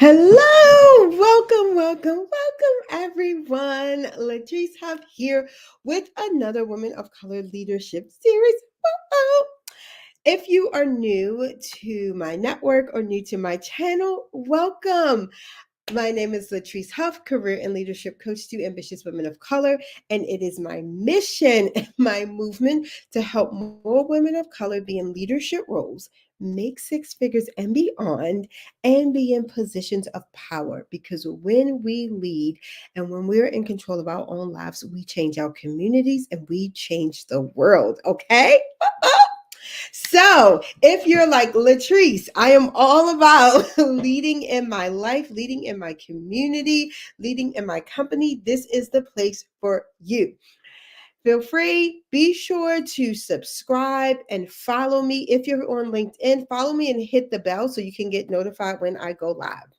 Hello, welcome, everyone. Latrice Huff here with another Women of Color Leadership series. Woo-woo. If you are new to my network or new to my channel, welcome. My name is Latrice Huff, career and leadership coach to ambitious women of color, and it is my mission and my movement to help more women of color be in leadership roles, make six figures and beyond, and be in positions of power. Because when we lead and when we're in control of our own lives, we change our communities and we change the world. Okay? So, if you're like Latrice, I am all about leading in my life, leading in my community, leading in my company. This is the place for you. Feel free, be sure to subscribe and follow me. If you're on LinkedIn, follow me and hit the bell so you can get notified when I go live.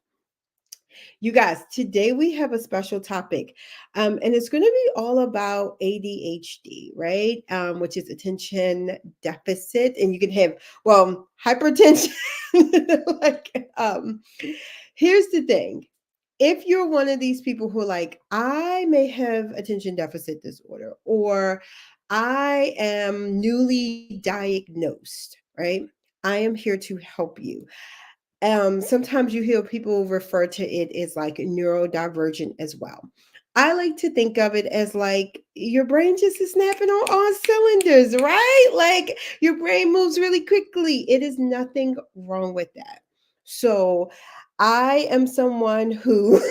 You guys, today we have a special topic, and it's going to be all about ADHD, right? Which is attention deficit, and you can have, well, hypertension. like, here's the thing. If you're one of these people who are like, I may have attention deficit disorder, or I am newly diagnosed, right? I am here to help you. Sometimes you hear people refer to it as like neurodivergent as well. I like to think of it as like your brain just is snapping on all cylinders, right? Like your brain moves really quickly. It is nothing wrong with that. So I am someone who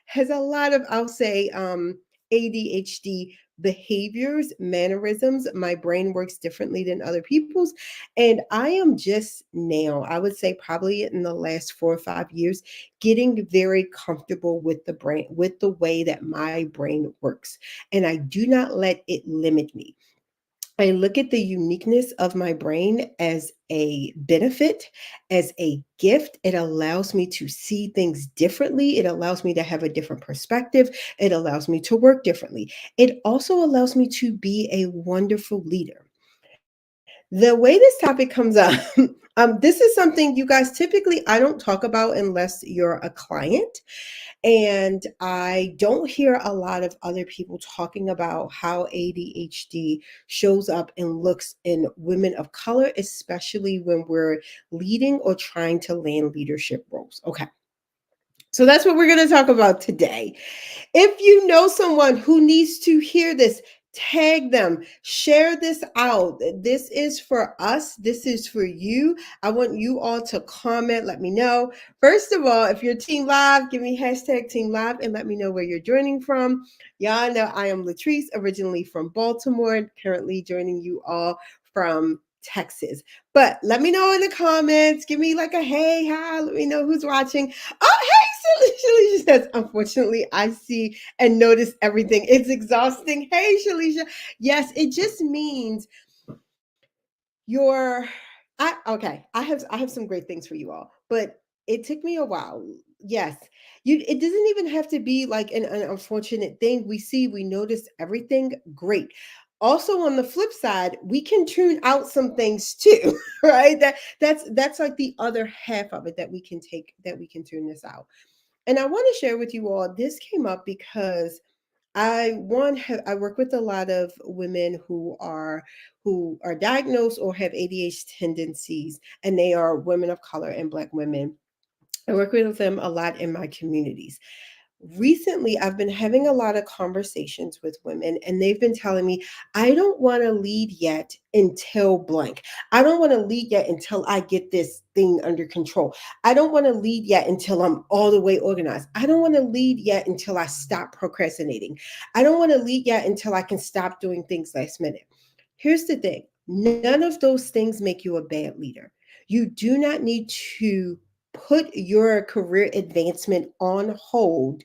has a lot of, I'll say, ADHD behaviors, mannerisms. My brain works differently than other people's. And I am just now, I would say probably in the last 4 or 5 years, getting very comfortable with the brain, with the way that my brain works. And I do not let it limit me. I look at the uniqueness of my brain as a benefit, as a gift. It allows me to see things differently. It allows me to have a different perspective. It allows me to work differently. It also allows me to be a wonderful leader. The way this topic comes up, this is something you guys typically I don't talk about unless you're a client. And I don't hear a lot of other people talking about how ADHD shows up and looks in women of color, especially when we're leading or trying to land leadership roles. Okay. So that's what we're going to talk about today. If you know someone who needs to hear this, tag them, share this out. This is for us, this is for you. I want you all to comment, let me know. First of all, if you're Team Live, give me hashtag Team Live and let me know where you're joining from. Y'all know I am Latrice, originally from Baltimore, currently joining you all from Texas. But let me know in the comments. Give me like a hey, hi. Let me know who's watching. Oh, hey, Shalisha says, unfortunately, I see and notice everything. It's exhausting. Hey, Shalisha. Yes, it just means you're okay. I have some great things for you all, but it took me a while. Yes. It doesn't even have to be like an unfortunate thing. We notice everything. Great. Also on the flip side, we can tune out some things too, right? That's like the other half of it that we can tune this out. And I want to share with you all, this came up because I work with a lot of women who are diagnosed or have ADHD tendencies, and they are women of color and Black women. I work with them a lot in my communities. Recently, I've been having a lot of conversations with women, and they've been telling me, I don't want to lead yet until blank. I don't want to lead yet until I get this thing under control. I don't want to lead yet until I'm all the way organized. I don't want to lead yet until I stop procrastinating. I don't want to lead yet until I can stop doing things last minute. Here's the thing, none of those things make you a bad leader. You do not need to put your career advancement on hold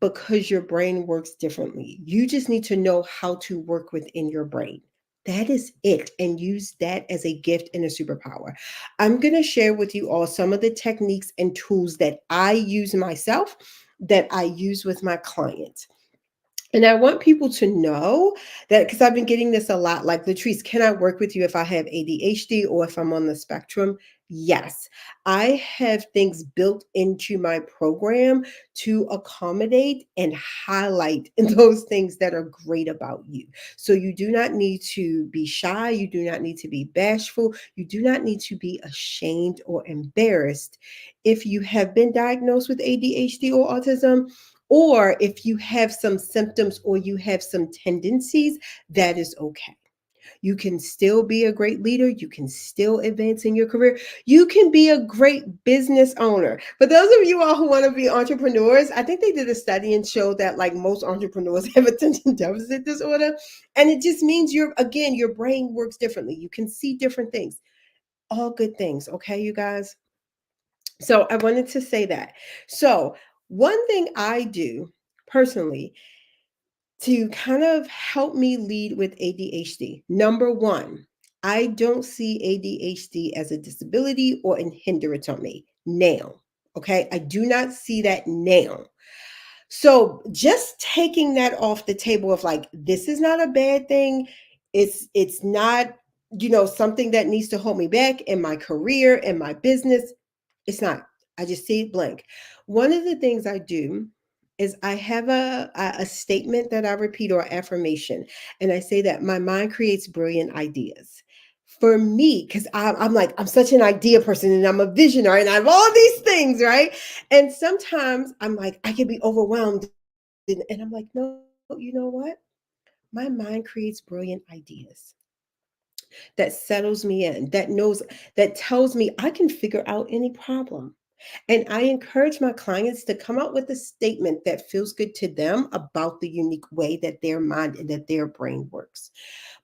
because your brain works differently. You just need to know how to work within your brain. That is it, and use that as a gift and a superpower. I'm going to share with you all some of the techniques and tools that I use myself, that I use with my clients. And I want people to know that, because I've been getting this a lot, like, Latrice, can I work with you if I have ADHD or if I'm on the spectrum? Yes, I have things built into my program to accommodate and highlight those things that are great about you. So you do not need to be shy. You do not need to be bashful. You do not need to be ashamed or embarrassed if you have been diagnosed with ADHD or autism. Or if you have some symptoms or you have some tendencies, that is okay. You can still be a great leader. You can still advance in your career. You can be a great business owner. For those of you all who want to be entrepreneurs, I think they did a study and showed that like most entrepreneurs have attention deficit disorder. And it just means again, your brain works differently. You can see different things. All good things. Okay, you guys. So I wanted to say that. So one thing I do personally to kind of help me lead with ADHD. Number one, I don't see ADHD as a disability or a hindrance on me now. Okay. I do not see that now. So just taking that off the table of like, this is not a bad thing. It's not, something that needs to hold me back in my career, in my business. It's not. I just see it blank. One of the things I do is I have a statement that I repeat or affirmation. And I say that my mind creates brilliant ideas. For me, because I'm like, I'm such an idea person and I'm a visionary and I have all these things, right? And sometimes I'm like, I can be overwhelmed. And I'm like, no, you know what? My mind creates brilliant ideas that settles me in, that tells me I can figure out any problem. And I encourage my clients to come out with a statement that feels good to them about the unique way that their mind and that their brain works.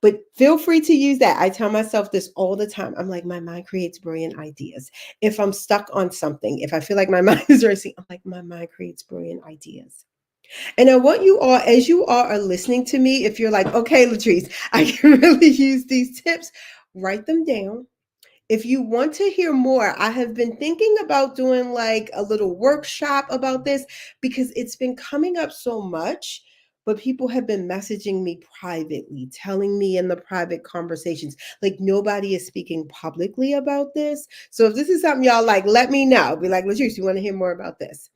But feel free to use that. I tell myself this all the time. I'm like, my mind creates brilliant ideas. If I'm stuck on something, if I feel like my mind is racing, I'm like, my mind creates brilliant ideas. And I want you all, as you all are listening to me, if you're like, okay, Latrice, I can really use these tips, write them down. If you want to hear more, I have been thinking about doing like a little workshop about this because it's been coming up so much. But people have been messaging me privately, telling me in the private conversations, like nobody is speaking publicly about this. So if this is something y'all like, let me know. Be like, Latrice, you want to hear more about this?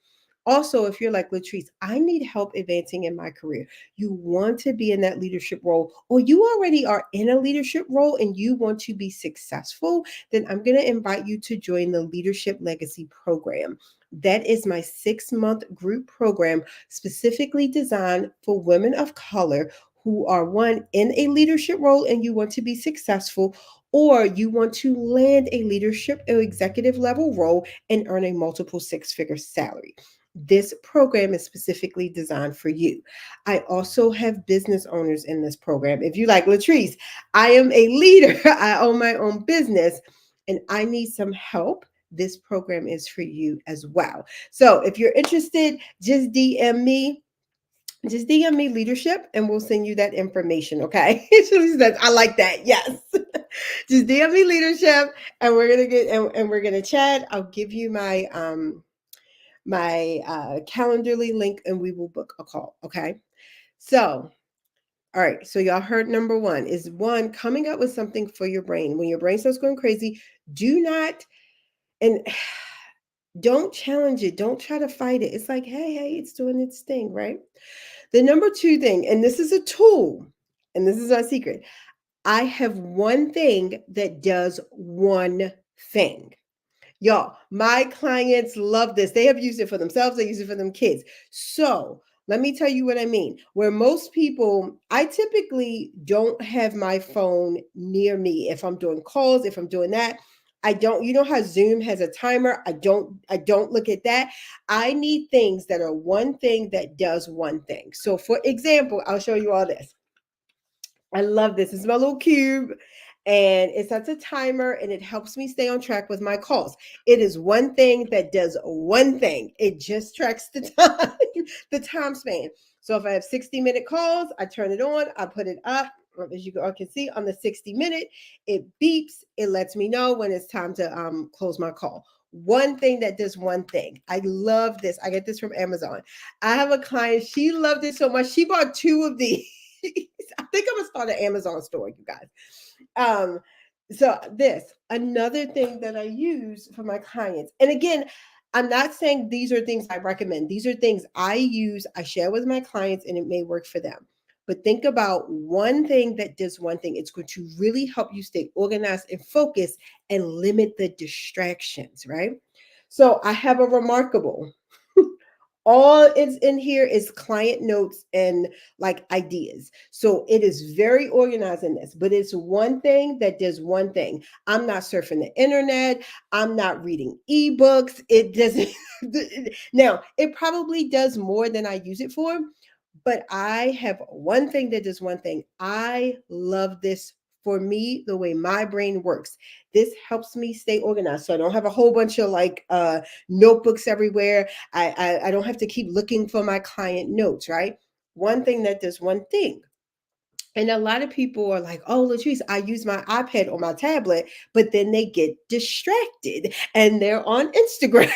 Also, if you're like, Latrice, I need help advancing in my career, you want to be in that leadership role, or you already are in a leadership role and you want to be successful, then I'm going to invite you to join the Leadership Legacy Program. That is my 6-month group program specifically designed for women of color who are one in a leadership role and you want to be successful, or you want to land a leadership or executive level role and earn a multiple 6-figure salary. This program is specifically designed for you. I also have business owners in this program. If you like, Latrice, I am a leader, I own my own business, and I need some help. This program is for you as well. So if you're interested, just DM me leadership and we'll send you that information. Okay. She says, I like that. Yes. Just DM me leadership and we're going to and we're going to chat. I'll give you my Calendarly link and we will book a call. Okay. So, all right. So, y'all heard number one is coming up with something for your brain. When your brain starts going crazy, do not, and don't challenge it. Don't try to fight it. It's like, hey, it's doing its thing, right? The number two thing, and this is a tool, and this is our secret. I have one thing that does one thing. Y'all, my clients love this. They have used it for themselves, they use it for them kids. So let me tell you what I mean. Where most people, I typically don't have my phone near me if I'm doing calls, if I'm doing that. I don't, you know how Zoom has a timer? I don't look at that. I need things that are one thing that does one thing. So for example, I'll show you all this. I love this. It's my little cube and it sets a timer and it helps me stay on track with my calls. It is one thing that does one thing. It just tracks the time, the time span. So if I have 60-minute calls, I turn it on, I put it up. As you all can see on the 60-minute, it beeps. It lets me know when it's time to close my call. One thing that does one thing. I love this. I get this from Amazon. I have a client, she loved it so much. She bought 2 of these. I think I'm gonna start an Amazon store, you guys. Um, So this another thing that I use for my clients. And again, I'm not saying these are things I recommend. These are things I use, I share with my clients, and it may work for them. But think about one thing that does one thing. It's going to really help you stay organized and focused and limit the distractions, right? So I have a remarkable. All it's in here is client notes and like ideas. So it is very organized in this, but it's one thing that does one thing. I'm not surfing the internet. I'm not reading ebooks. It doesn't. Now, it probably does more than I use it for, but I have one thing that does one thing. I love this for me, the way my brain works. This helps me stay organized. So I don't have a whole bunch of like notebooks everywhere. I don't have to keep looking for my client notes, right? One thing that does one thing. And a lot of people are like, oh, Latrice, I use my iPad or my tablet, but then they get distracted and they're on Instagram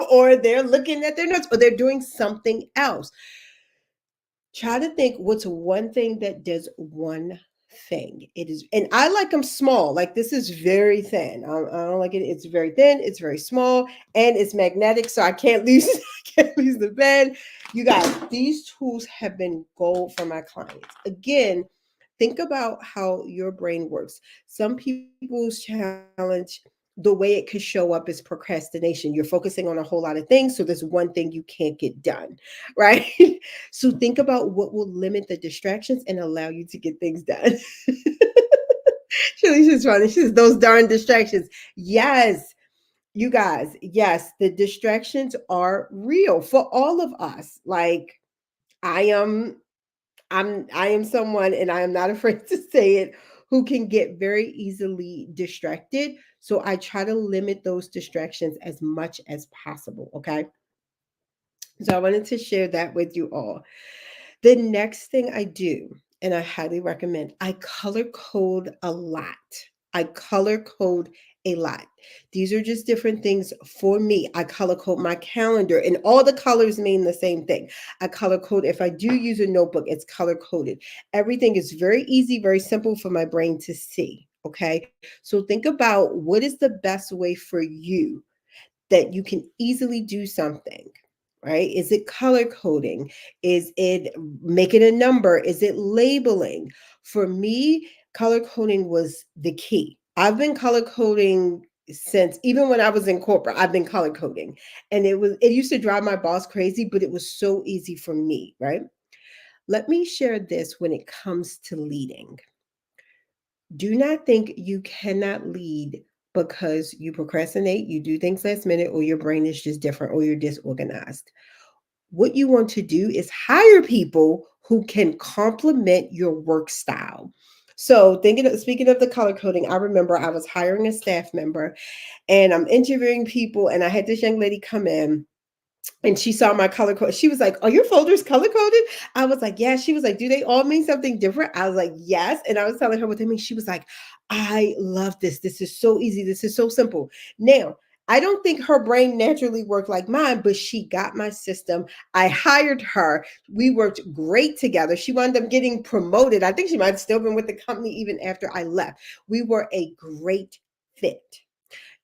or they're looking at their notes or they're doing something else. Try to think what's one thing that does one thing. It is, and I like them small. Like this is very thin. I don't like it. It's very thin. It's very small, and it's magnetic, so I can't lose. I can't lose the pen. You guys, these tools have been gold for my clients. Again, think about how your brain works. Some people's challenge, the way it could show up is procrastination. You're focusing on a whole lot of things, so there's one thing you can't get done, right? So think about what will limit the distractions and allow you to get things done. She's funny. She says those darn distractions. Yes, you guys. Yes, the distractions are real for all of us. Like I am I am someone, and I am not afraid to say it, who can get very easily distracted. So I try to limit those distractions as much as possible. Okay. So I wanted to share that with you all. The next thing I do, and I highly recommend, I color code a lot. I color code a lot. These are just different things for me. I color code my calendar, and all the colors mean the same thing. I color code, if I do use a notebook, it's color coded. Everything is very easy, very simple for my brain to see. Okay. So think about what is the best way for you that you can easily do something, right? Is it color coding? Is it making a number? Is it labeling? For me, color coding was the key. I've been color coding since even when I was in corporate, I've been color coding. And it used to drive my boss crazy, but it was so easy for me, right? Let me share this when it comes to leading. Do not think you cannot lead because you procrastinate, you do things last minute, or your brain is just different, or you're disorganized. What you want to do is hire people who can complement your work style. So, speaking of the color coding, I remember I was hiring a staff member and I'm interviewing people, and I had this young lady come in and she saw my color code. She was like, "Are your folders color coded?" I was like, "Yeah." She was like, "Do they all mean something different?" I was like, "Yes." And I was telling her what they mean. She was like, "I love this. This is so easy. This is so simple." Now, I don't think her brain naturally worked like mine, but she got my system. I hired her. We worked great together. She wound up getting promoted. I think she might have still been with the company even after I left. We were a great fit.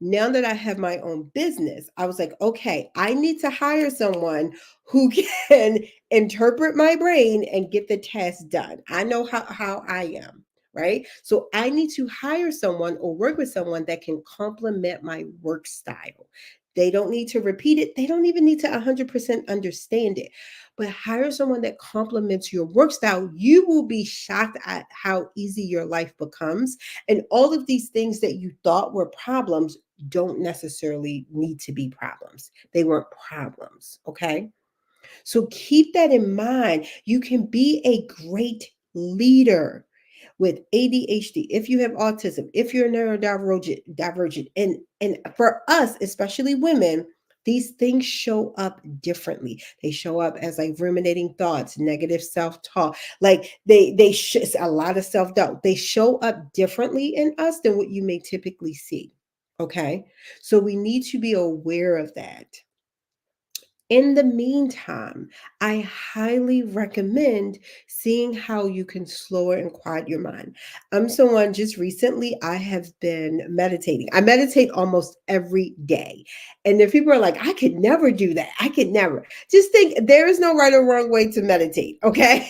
Now that I have my own business, I was like, okay, I need to hire someone who can interpret my brain and get the task done. I know how I am, right? So I need to hire someone or work with someone that can complement my work style. They don't need to repeat it. They don't even need to 100% understand it. But hire someone that complements your work style. You will be shocked at how easy your life becomes. And all of these things that you thought were problems don't necessarily need to be problems. They weren't problems. Okay. So keep that in mind. You can be a great leader with ADHD, if you have autism, if you're neurodivergent, and for us, especially women, these things show up differently. They show up as like ruminating thoughts, negative self-talk, like a lot of self-doubt. They show up differently in us than what you may typically see. Okay, so we need to be aware of that. In the meantime, I highly recommend seeing how you can slower and quiet your mind. I'm someone just recently, I have been meditating. I meditate almost every day. And if people are like, I could never do that, I could never. Just think there is no right or wrong way to meditate, okay?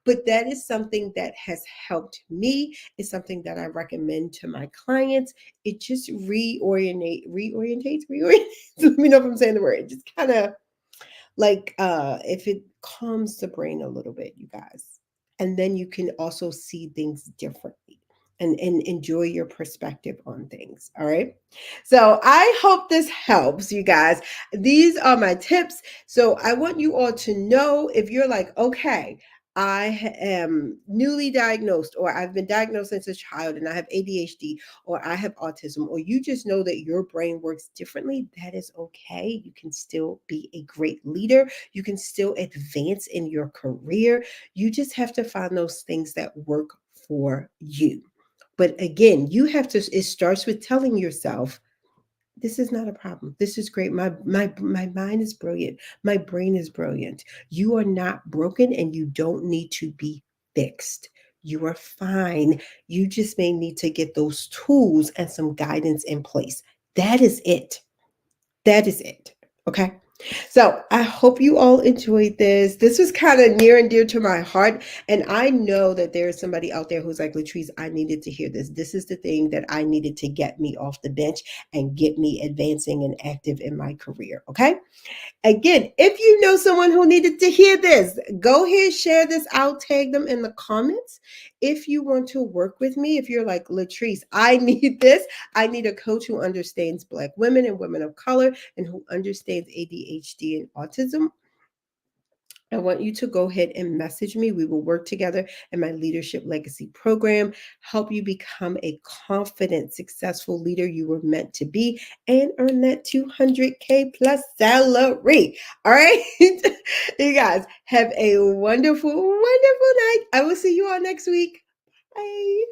But that is something that has helped me. It's something that I recommend to my clients. It just reorientates. Let me know if I'm saying the word. It just kind of like if it calms the brain a little bit, you guys, and then you can also see things differently and enjoy your perspective on things. All right, so I hope this helps you guys. These are my tips, so I want you all to know if you're like, okay, I am newly diagnosed, or I've been diagnosed since a child and I have ADHD, or I have autism, or you just know that your brain works differently. That is okay. You can still be a great leader. You can still advance in your career. You just have to find those things that work for you. But again, you have to, it starts with telling yourself, this is not a problem. This is great. My mind is brilliant. My brain is brilliant. You are not broken and you don't need to be fixed. You are fine. You just may need to get those tools and some guidance in place. That is it. That is it. Okay. So I hope you all enjoyed this. This was kind of near and dear to my heart. And I know that there is somebody out there who's like, Latrice, I needed to hear this. This is the thing that I needed to get me off the bench and get me advancing and active in my career. Okay. Again, if you know someone who needed to hear this, go ahead, share this out, tag them in the comments. If you want to work with me, if you're like, Latrice, I need this, I need a coach who understands Black women and women of color and who understands ADHD and autism, I want you to go ahead and message me. We will work together in my Leadership Legacy program, help you become a confident, successful leader you were meant to be, and earn that 200K plus salary. All right. You guys have a wonderful, wonderful night. I will see you all next week. Bye.